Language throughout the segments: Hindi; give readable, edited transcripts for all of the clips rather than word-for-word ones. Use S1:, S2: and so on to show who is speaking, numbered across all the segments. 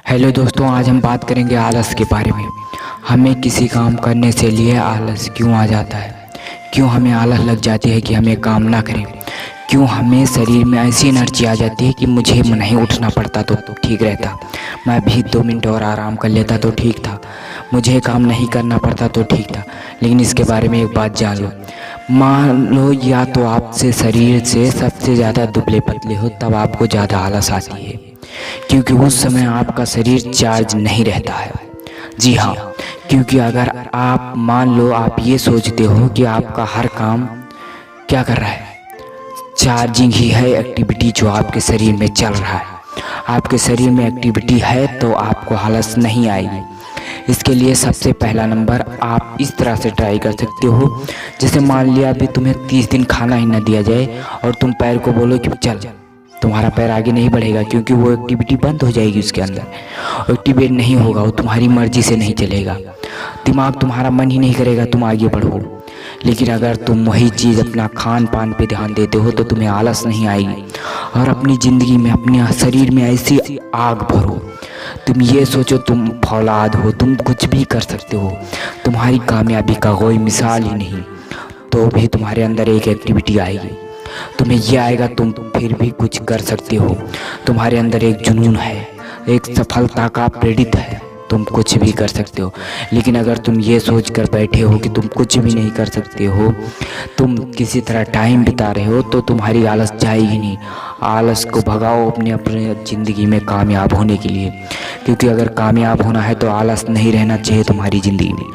S1: हेलो दोस्तों, आज हम बात करेंगे आलस के बारे में। हमें किसी काम करने से लिए आलस क्यों आ जाता है? क्यों हमें आलस लग जाती है कि हमें काम ना करें? क्यों हमें शरीर में ऐसी एनर्जी आ जाती है कि मुझे नहीं उठना पड़ता तो ठीक रहता, मैं भी 2 मिनट और आराम कर लेता तो ठीक था, मुझे काम नहीं करना पड़ता तो ठीक था। लेकिन इसके बारे में एक बात जान लो, मान लो या तो आपसे शरीर से सबसे ज़्यादा दुबले पतले हो तब आपको ज़्यादा आलस आती है, क्योंकि उस समय आपका शरीर चार्ज नहीं रहता है। जी हाँ, क्योंकि अगर आप मान लो आप ये सोचते हो कि आपका हर काम क्या कर रहा है, चार्जिंग ही है एक्टिविटी जो आपके शरीर में चल रहा है, आपके शरीर में एक्टिविटी है तो आपको आलस नहीं आएगी। इसके लिए सबसे पहला नंबर आप इस तरह से ट्राई कर सकते हो, जैसे मान लिया अभी तुम्हें 30 दिन खाना ही ना दिया जाए और तुम पैर को बोलो कि चल, तुम्हारा पैर आगे नहीं बढ़ेगा, क्योंकि वो एक्टिविटी बंद हो जाएगी, उसके अंदर एक्टिवेट नहीं होगा, वो तुम्हारी मर्जी से नहीं चलेगा, दिमाग तुम्हारा मन ही नहीं करेगा तुम आगे बढ़ो। लेकिन अगर तुम वही चीज़ अपना खान पान पे ध्यान देते हो तो तुम्हें आलस नहीं आएगी और अपनी ज़िंदगी में अपने शरीर में ऐसी आग भरो। तुम ये सोचो तुम फौलाद हो, तुम कुछ भी कर सकते हो, तुम्हारी कामयाबी का कोई मिसाल ही नहीं, तो भी तुम्हारे अंदर एक एक्टिविटी आएगी, तुम्हें यह आएगा तुम फिर भी कुछ कर सकते हो, तुम्हारे अंदर एक जुनून है, एक सफलता का प्रेरित है, तुम कुछ भी कर सकते हो। लेकिन अगर तुम ये सोच कर बैठे हो कि तुम कुछ भी नहीं कर सकते हो, तुम किसी तरह टाइम बिता रहे हो, तो तुम्हारी आलस जाएगी नहीं। आलस को भगाओ अपने अपने ज़िंदगी में कामयाब होने के लिए, क्योंकि अगर कामयाब होना है तो आलस नहीं रहना चाहिए तुम्हारी ज़िंदगी में।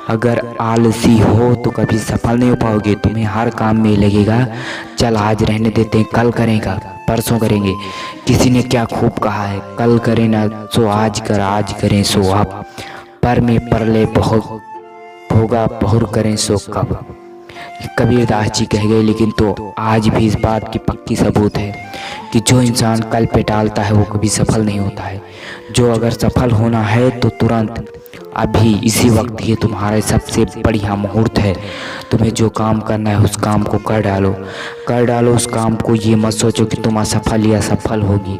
S1: अगर आलसी हो तो कभी सफल नहीं हो पाओगे, तुम्हें हर काम में लगेगा चल आज रहने देते हैं, कल करेगा, परसों करेंगे। किसी ने क्या खूब कहा है, कल करें ना सो आज कर, आज करें सो अब, पर में परले बहुत होगा बहुर करें सो कब। कबीरदास जी कह गए, लेकिन तो आज भी इस बात की पक्की सबूत है कि जो इंसान कल पे टालता है वो कभी सफल नहीं होता है। जो अगर सफल होना है तो तुरंत अभी इसी वक्त ये तुम्हारा सबसे बढ़िया मुहूर्त है। तुम्हें जो काम करना है उस काम को कर डालो उस काम को। ये मत सोचो कि तुम असफल या सफल होगी,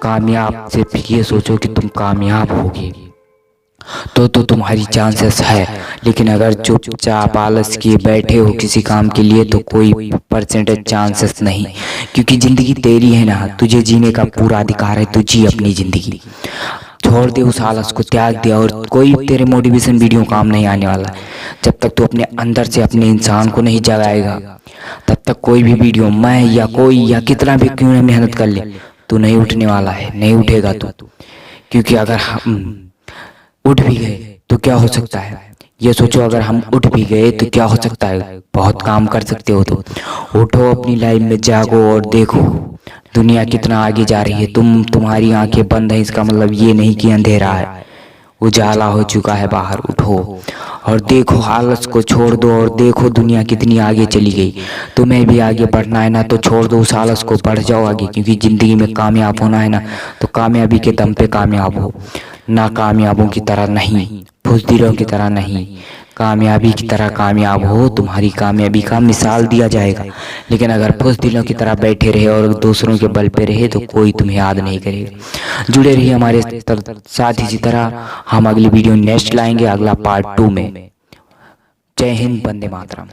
S1: कामयाब सिर्फ ये सोचो कि तुम कामयाब होगी, तो तुम्हारी चांसेस है। लेकिन अगर चुपचाप आलस किए बैठे हो किसी काम के लिए तो कोई परसेंटेज चांसेस नहीं, क्योंकि ज़िंदगी तेरी है ना, तुझे जीने का पूरा अधिकार है, तू जी अपनी ज़िंदगी। छोड़ दे उस आलस को, त्याग दे, और कोई तेरे मोटिवेशन वीडियो काम नहीं आने वाला। जब तक तू अपने अंदर से अपने इंसान को नहीं जगाएगा तब तक कोई भी वीडियो, मैं या कोई या कितना भी क्यों ना मेहनत कर ले, तू नहीं उठने वाला है, नहीं उठेगा तू। क्योंकि अगर हम उठ भी गए तो क्या हो सकता है, ये सोचो, अगर हम उठ भी गए तो क्या हो सकता है, बहुत काम कर सकते हो। तो उठो, अपनी लाइफ में जागो और देखो दुनिया कितना आगे जा रही है। तुम्हारी आंखें बंद हैं इसका मतलब ये नहीं कि अंधेरा है, उजाला हो चुका है बाहर। उठो और देखो, आलस को छोड़ दो और देखो दुनिया कितनी आगे चली गई। तुम्हें भी आगे बढ़ना है ना, तो छोड़ दो उस आलस को, बढ़ जाओ आगे, क्योंकि ज़िंदगी में कामयाब होना है ना, तो कामयाबी के दम पे कामयाब हो, ना कामयाबों की तरह नहीं, बुज़दिलों की तरह नहीं, कामयाबी की तरह कामयाब हो। तुम्हारी कामयाबी का मिसाल दिया जाएगा। लेकिन अगर बुज़दिलों की तरह बैठे रहे और दूसरों के बल पे रहे तो कोई तुम्हें याद नहीं करेगा। जुड़े रहिए हमारे साथ इसी तरह। हम अगली वीडियो नेक्स्ट लाएंगे, अगला पार्ट 2 में। जय हिंद, वंदे मातरम।